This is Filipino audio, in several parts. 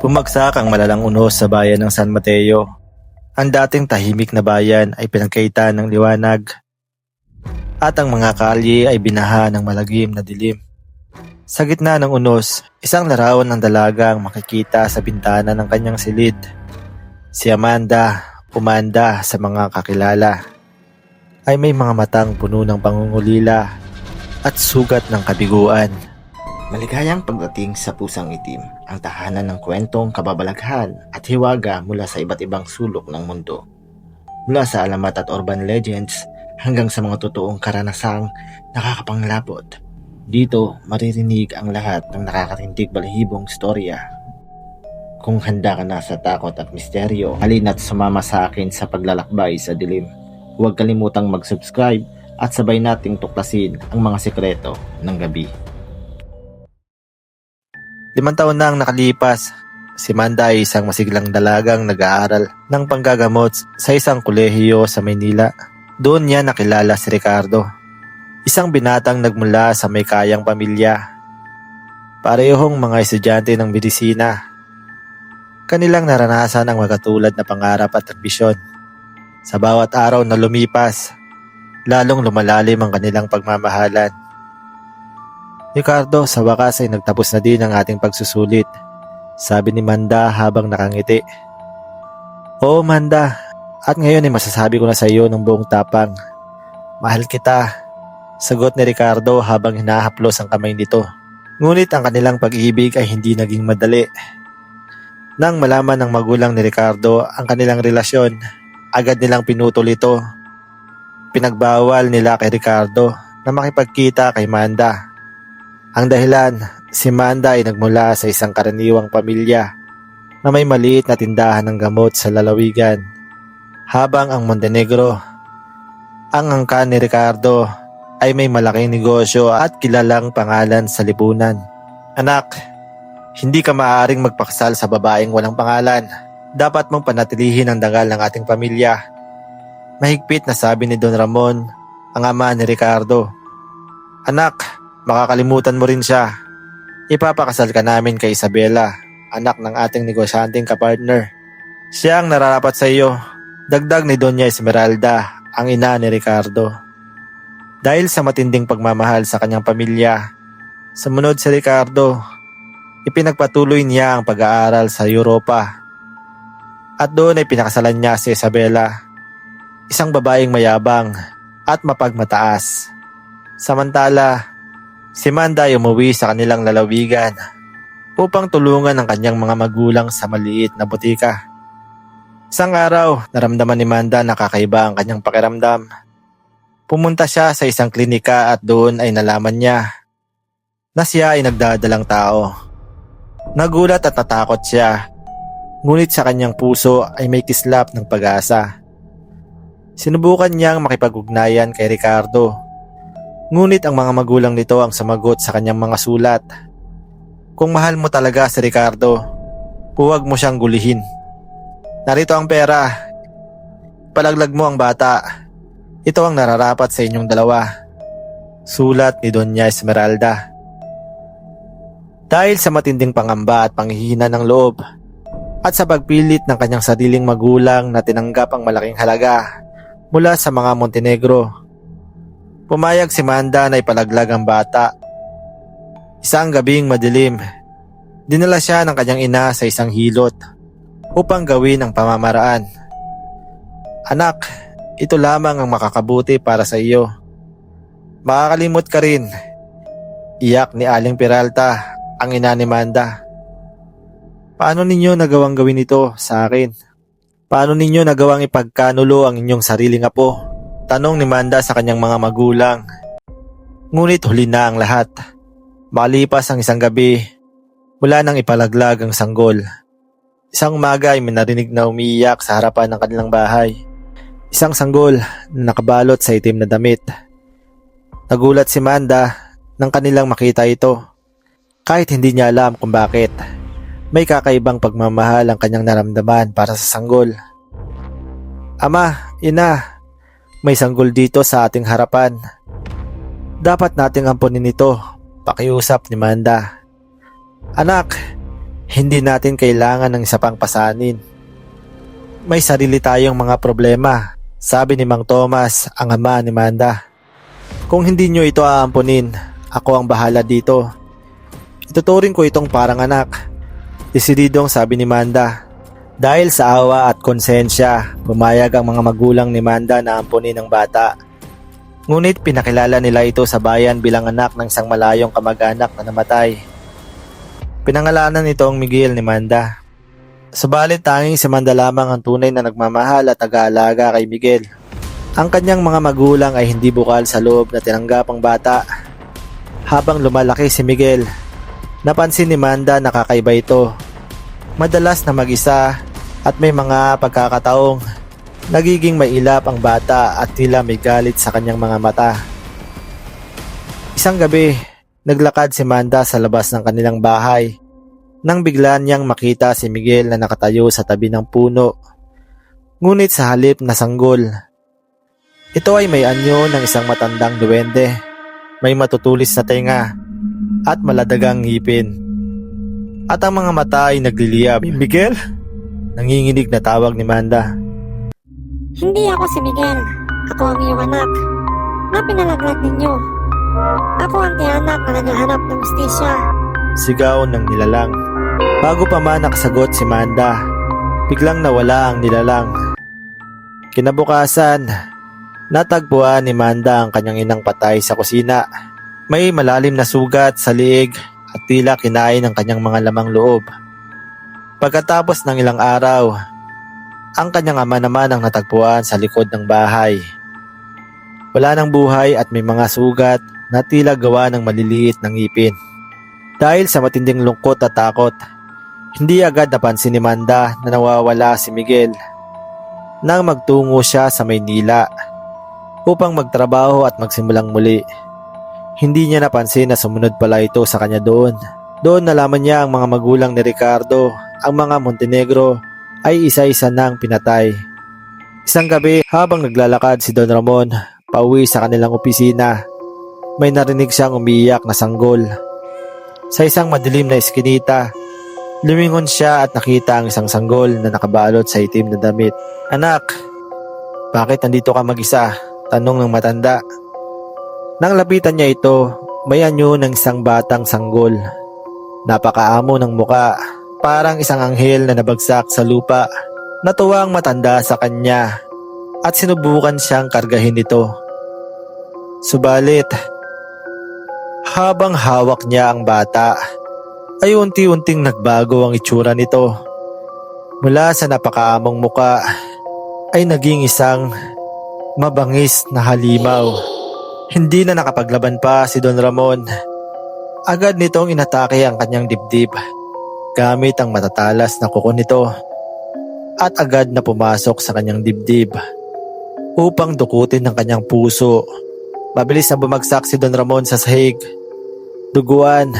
Bumagsak ang malalang unos sa bayan ng San Mateo. Ang dating tahimik na bayan ay pinagkaitan ng liwanag at ang mga kalye ay binaha ng malagim na dilim. Sa gitna ng unos, isang larawan ng dalagang makikita sa bintana ng kanyang silid. Si Amanda, umanda sa mga kakilala, ay may mga matang puno ng pangungulila at sugat ng kabiguan. Maligayang pagdating sa Pusang Itim, ang tahanan ng kwentong kababalaghan at hiwaga mula sa iba't ibang sulok ng mundo. Mula sa alamat at urban legends hanggang sa mga totoong karanasang nakakapanglapot. Dito maririnig ang lahat ng nakakatindig balahibong storya. Kung handa ka na sa takot at misteryo, halina't sumama sa akin sa paglalakbay sa dilim. Huwag kalimutang mag-subscribe at sabay nating tuklasin ang mga sekreto ng gabi. 5 taon na ang nakalipas. Si Amanda ay isang masiglang dalagang nag-aaral ng panggagamot sa isang kolehiyo sa Maynila. Doon niya nakilala si Ricardo, isang binatang nagmula sa may kayang pamilya. Parehong mga estudyante ng medisina. Kanilang naranasan ang magkatulad na pangarap at ambisyon. Sa bawat araw na lumipas, lalong lumalalim ang kanilang pagmamahalan. Ricardo, sa wakas ay nagtapos na din ang ating pagsusulit, sabi ni Amanda habang nakangiti. Oo, Amanda, at ngayon ay masasabi ko na sa iyo ng buong tapang. Mahal kita, sagot ni Ricardo habang hinahaplos ang kamay nito. Ngunit ang kanilang pag-ibig ay hindi naging madali. Nang malaman ng magulang ni Ricardo ang kanilang relasyon, agad nilang pinutol ito. Pinagbawal nila kay Ricardo na makipagkita kay Amanda. Ang dahilan, si Amanda ay nagmula sa isang karaniwang pamilya na may maliit na tindahan ng gamot sa lalawigan. Habang ang Montenegro, ang angkan ni Ricardo, ay may malaking negosyo at kilalang pangalan sa lipunan. Anak, hindi ka maaaring magpakasal sa babaeng walang pangalan. Dapat mong panatilihin ang dangal ng ating pamilya. Mahigpit na sabi ni Don Ramon, ang ama ni Ricardo. Anak, makakalimutan mo rin siya. Ipapakasal ka namin kay Isabela, anak ng ating negosyanteng kapartner. Siya ang nararapat sa iyo, dagdag ni Doña Esmeralda, ang ina ni Ricardo. Dahil sa matinding pagmamahal sa kanyang pamilya, sumunod si Ricardo, ipinagpatuloy niya ang pag-aaral sa Europa. At doon ay pinakasalan niya si Isabela, isang babaeng mayabang at mapagmataas. Samantala, si Amanda ay umuwi sa kanilang lalawigan upang tulungan ang kanyang mga magulang sa maliit na butika. Isang araw, naramdaman ni Amanda na kakaiba ang kanyang pakiramdam. Pumunta siya sa isang klinika at doon ay nalaman niya na siya ay nagdadalang tao. Nagulat at natakot siya, ngunit sa kanyang puso ay may kislap ng pag-asa. Sinubukan niyang makipag-ugnayan kay Ricardo, ngunit ang mga magulang nito ang sumagot sa kanyang mga sulat. Kung mahal mo talaga si Ricardo, huwag mo siyang gulihin. Narito ang pera. Palaglag mo ang bata. Ito ang nararapat sa inyong dalawa. Sulat ni Doña Esmeralda. Dahil sa matinding pangamba at panghihina ng loob at sa pagpilit ng kanyang sariling magulang na tinanggap ang malaking halaga mula sa mga Montenegro, pumayag si Amanda na ipalaglag ang bata. Isang gabing madilim, dinala siya ng kanyang ina sa isang hilot upang gawin ang pamamaraan. Anak, ito lamang ang makakabuti para sa iyo. Makakalimot ka rin. Iyak ni Aling Peralta, ang ina ni Amanda. Paano ninyo nagawang gawin ito sa akin? Paano ninyo nagawang ipagkanulo ang inyong sariling apo? Tanong ni Amanda sa kanyang mga magulang. Ngunit huli na ang lahat. Makalipas ang isang gabi, wala nang ipalaglag ang sanggol. Isang umaga ay may narinig na umiiyak sa harapan ng kanilang bahay. Isang sanggol na nakabalot sa itim na damit. Nagulat si Amanda nang kanilang makita ito. Kahit hindi niya alam kung bakit, may kakaibang pagmamahal ang kanyang naramdaman para sa sanggol. Ama, ina, may sanggol dito sa ating harapan. Dapat nating ampunin ito, pakiusap ni Amanda. Anak, Hindi natin kailangan ng isa pang pasanin. May sarili tayong mga problema, sabi ni Mang Thomas, ang ama ni Manda. Kung hindi nyo ito aampunin, ako ang bahala dito. Ituturing ko itong parang anak. Desididong sabi ni Manda. Dahil sa awa at konsensya, pumayag ang mga magulang ni Manda na ampunin ang bata. Ngunit pinakilala nila ito sa bayan bilang anak ng isang malayong kamag-anak na namatay. Pinangalanan nito ang Miguel ni Manda. Subalit tanging si Manda lamang ang tunay na nagmamahal at taga-alaga kay Miguel. Ang kanyang mga magulang ay hindi bukal sa loob na tinanggap ang bata. Habang lumalaki si Miguel, napansin ni Manda na kakaiba ito. Madalas na mag-isa at may mga pagkakataong nagiging mailap ang bata at tila may galit sa kanyang mga mata. Isang gabi, naglakad si Manda sa labas ng kanilang bahay nang bigla niyang makita si Miguel na nakatayo sa tabi ng puno. Ngunit sa halip na sanggol, ito ay may anyo ng isang matandang duwende. May matutulis na tenga at maladagang ngipin. At ang mga mata ay nagliliyab. Miguel? Nanginginig na tawag ni Manda. Hindi ako si Miguel. Ako ang iyong anak na pinalaglag ninyo. Ako ang tiyanak na naghahanap ng justisya. Sigaw ng nilalang. Bago pa man nakasagot si Manda, biglang nawala ang nilalang. Kinabukasan, natagpuan ni Manda ang kanyang inang patay sa kusina. May malalim na sugat sa liig at tila kinain ng kanyang mga lamang loob. Pagkatapos ng ilang araw, ang kanyang ama naman ang natagpuan sa likod ng bahay. Wala ng buhay at may mga sugat na tila gawa ng maliliit na ngipin. Dahil sa matinding lungkot at takot, hindi agad napansin ni Manda na nawawala si Miguel. Nang magtungo siya sa Maynila upang magtrabaho at magsimulang muli, hindi niya napansin na sumunod pala ito sa kanya doon. Doon nalaman niya ang mga magulang ni Ricardo, ang mga Montenegro, ay isa-isa nang pinatay. Isang gabi habang naglalakad si Don Ramon pauwi sa kanilang opisina, may narinig siyang umiiyak na sanggol. Sa isang madilim na eskinita, lumingon siya at nakita ang isang sanggol na nakabalot sa itim na damit. Anak, bakit nandito ka mag-isa? Tanong ng matanda. Nang lapitan niya ito, may anyo ng isang batang sanggol. Napakaamo ng muka, parang isang anghel na nabagsak sa lupa. Natuwa ang matanda sa kanya at sinubukan siyang kargahin ito. Subalit, habang hawak niya ang bata, ay unti-unting nagbago ang itsura nito. Mula sa napakaamong muka, ay naging isang mabangis na halimaw. Hindi na nakapaglaban pa si Don Ramon. Agad nitong inatake ang kanyang dibdib gamit ang matatalas na kuko nito at agad na pumasok sa kanyang dibdib upang dukutin ang kanyang puso. Mabilis na bumagsak si Don Ramon sa sahig, duguan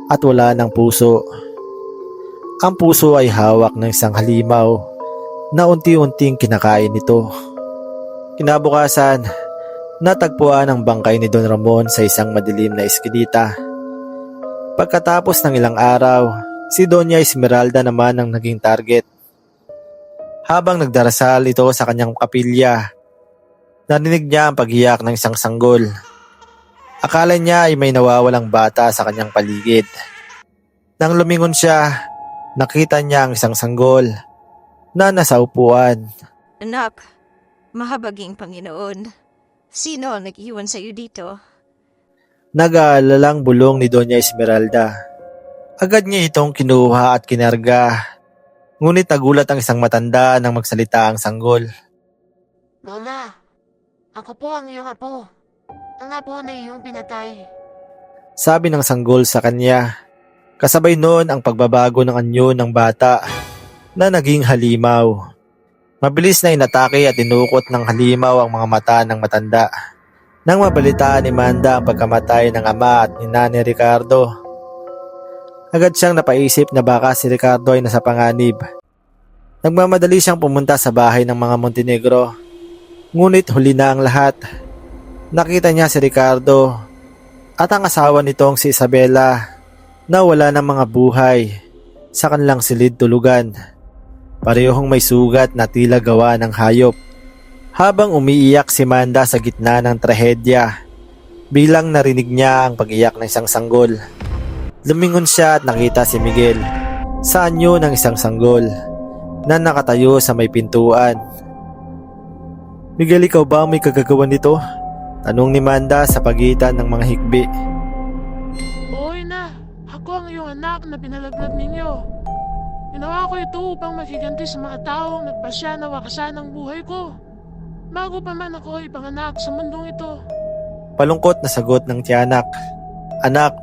at wala ng puso. Ang puso ay hawak ng isang halimaw na unti-unting kinakain nito. Kinabukasan, natagpuan ang bangkay ni Don Ramon sa isang madilim na eskinita. Pagkatapos ng ilang araw, si Doña Esmeralda naman ang naging target. Habang nagdarasal ito sa kanyang kapilya, narinig niya ang pag-iyak ng isang sanggol. Akala niya ay may nawawalang bata sa kanyang paligid. Nang lumingon siya, nakita niya ang isang sanggol na nasa upuan. Anak, mahabaging Panginoon, sino ang nag-iwan sa iyo dito? Nag-aalalang bulong ni Doña Esmeralda. Agad niya itong kinuha at kinarga. Ngunit nagulat ang isang matanda nang magsalita ang sanggol. Lola, ako po ang iyong apo. Ang apo na iyong pinatay. Sabi ng sanggol sa kanya. Kasabay noon ang pagbabago ng anyo ng bata na naging halimaw. Mabilis na inatake at inukot ng halimaw ang mga mata ng matanda. Nang mabalitaan ni Manda ang pagkamatay ng ama at ni Nanay Ricardo, agad siyang napaisip na baka si Ricardo ay nasa panganib. Nagmamadali siyang pumunta sa bahay ng mga Montenegro. Ngunit huli na ang lahat. Nakita niya si Ricardo at ang asawa nitong si Isabela na wala ng mga buhay. sa kanilang silid tulugan. Parehong may sugat na tila gawa ng hayop. Habang umiiyak si Manda sa gitna ng trahedya, bilang narinig niya ang pag-iyak ng isang sanggol. Lumingon siya at nakita si Miguel sa anyo ng isang sanggol na nakatayo sa may pintuan. "Miguel, ikaw ba ang may kagagawan nito?" tanong ni Manda sa pagitan ng mga hikbi. Oo, ina. Ako ang iyong anak na pinalaglag ninyo. Ginawa ko ito upang makiganti sa mga taong nagpasya na wakasan ang buhay ko. Bago pa man ako ipanganak sa mundong ito. Palungkot na sagot ng tiyanak. "Anak,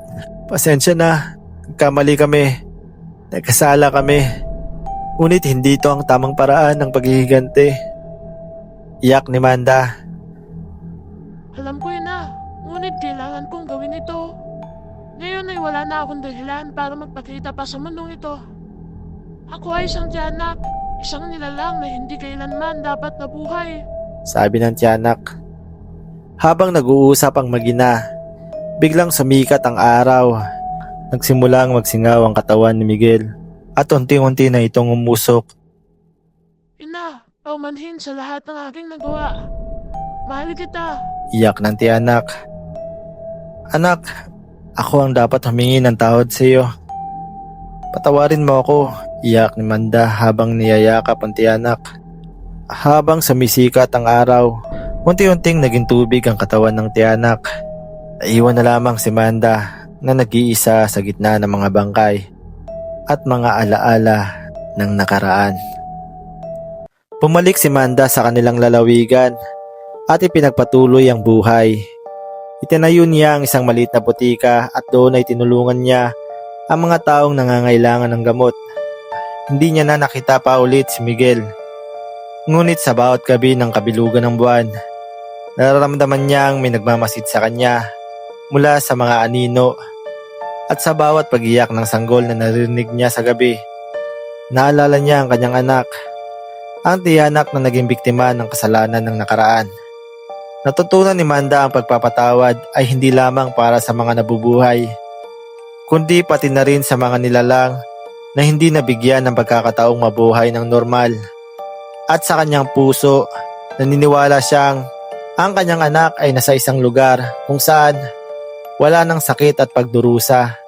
pasensya na. Nagkamali kami. Nagkasala kami. Ngunit hindi ito ang tamang paraan ng paghihiganti." Iyak ni Manda. Alam ko, ina. Ngunit kailangan kong gawin ito. Ngayon ay wala na akong dahilan para magpakita pa sa mundong ito. Ako ay isang tiyanak. Isang nilalang na hindi kailanman dapat nabuhay. Sabi ng tiyanak. Habang nag-uusap ang mag-ina, biglang sumikat ang araw. Nagsimulang magsingaw ang katawan ni Miguel at unti-unti na itong umusok. Ina, paumanhin sa lahat ng aking nagawa. Mahal kita. Iyak ng tiyanak. "Anak, ako ang dapat humingi ng tawad sa iyo. Patawarin mo ako." Iyak ni Manda habang niyayakap ang tiyanak. Habang sumisikat ang araw, unti-unting naging tubig ang katawan ng tiyanak. Naiwan na lamang si Manda na nag-iisa sa gitna ng mga bangkay at mga alaala ng nakaraan. Pumalik si Manda sa kanilang lalawigan at ipinagpatuloy ang buhay. Itinayo niya ang isang maliit na butika at doon ay tinulungan niya ang mga taong nangangailangan ng gamot. Hindi niya na nakita pa ulit si Miguel. Ngunit sa bawat gabi ng kabilugan ng buwan, nararamdaman niyang may nagmamasid sa kanya mula sa mga anino. At sa bawat pag-iyak ng sanggol na narinig niya sa gabi, naalala niya ang kanyang anak, ang tiyanak na naging biktima ng kasalanan ng nakaraan. Natutunan ni Manda ang pagpapatawad ay hindi lamang para sa mga nabubuhay, kundi pati na rin sa mga nilalang na hindi nabigyan ng pagkakataong mabuhay ng normal. At sa kanyang puso, naniniwala siyang ang kanyang anak ay nasa isang lugar kung saan wala ng sakit at pagdurusa.